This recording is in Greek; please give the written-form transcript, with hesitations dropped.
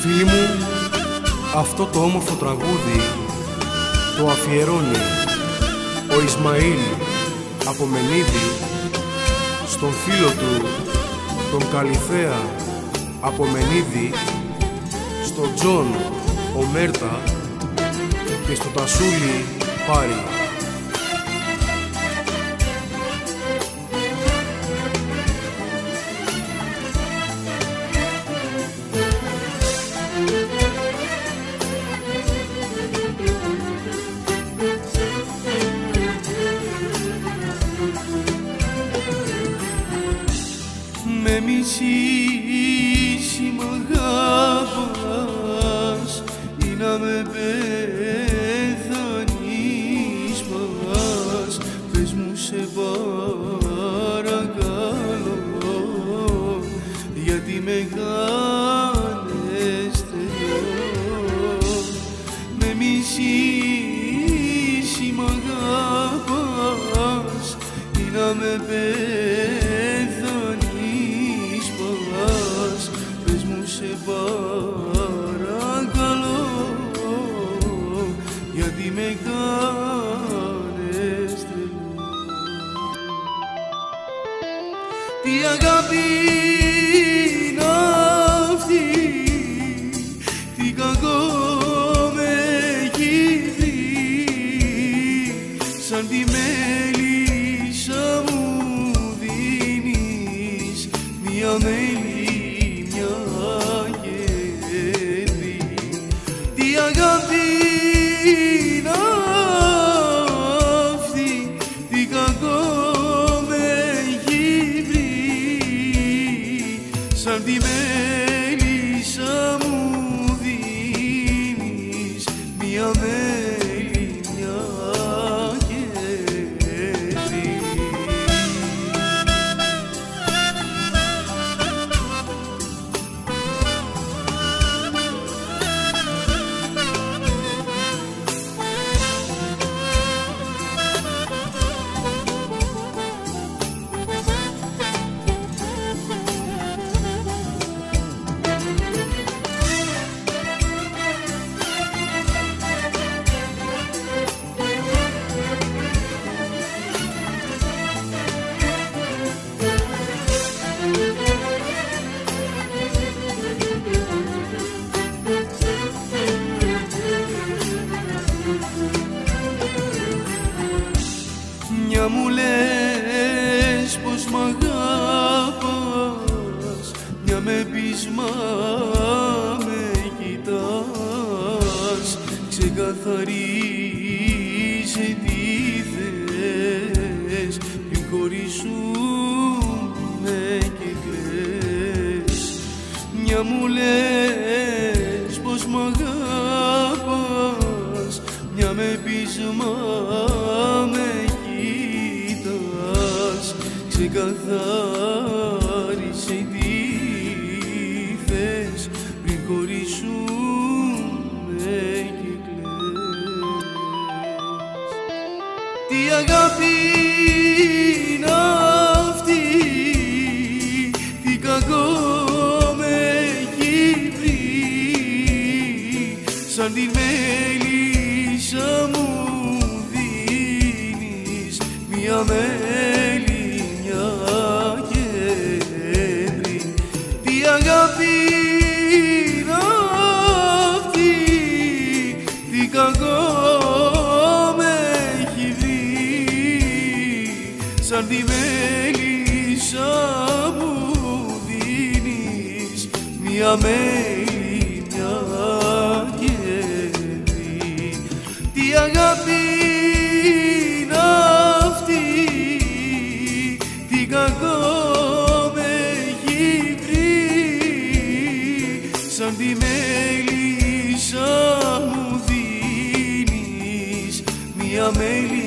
Φίλοι μου, αυτό το όμορφο τραγούδι το αφιερώνει ο Ισμαήλ από Μενίδη στον φίλο του τον Καλυθέα από Μενίδη, στον Τζον Ομέρτα και στο Τασούλη Πάρη. Με μισήσει μ' αγαπάς ή να με πεθάνεις πας. Πες μου σε παρακαλώ, γιατί με κάνες τρελό. Με μισήσει μ' αγαπάς ή να με πεθάνεις πας. Πες μου σε παρακαλώ, γιατί με κάνες τρελό. Τι αγάπη είναι αυτή, τι κακό με έχει βρει, σαν τη μέλισσα μου δίνεις μια μέλη, μια γερή. Τι αγάπη είναι αυτή, τι κακό με έχει βρει, σαν τη μέλισσα μου δίνεις μια μέλη, μια γερή. Μια μου λες πως μ' αγαπάς, μια με πεις μα με κοιτάς. Ξεκαθαρίσε τι θες, πριν χωρίσουμε και κλαις. Μια μου λες πως μ' αγαπάς, μια με πεις μα με κοιτάς. Ξεκαθάρισε τι θες, πριν χωρίσουμε και κλαις. Τι αγάπη είναι αυτή, τι κακό με έχει βρει, σαν τη μέλισσα μου δίνεις μια μέλη, μια γερή. Τι αγάπη είναι αυτή, τι κακό με έχει βρει, σαν τη μέλισσα μου δίνεις μια μέλη, μια γερή. Τι αγάπη είναι αυτή, τι κακό με έχει βρει, σαν τη μέλισσα μου δίνεις μια μέλη,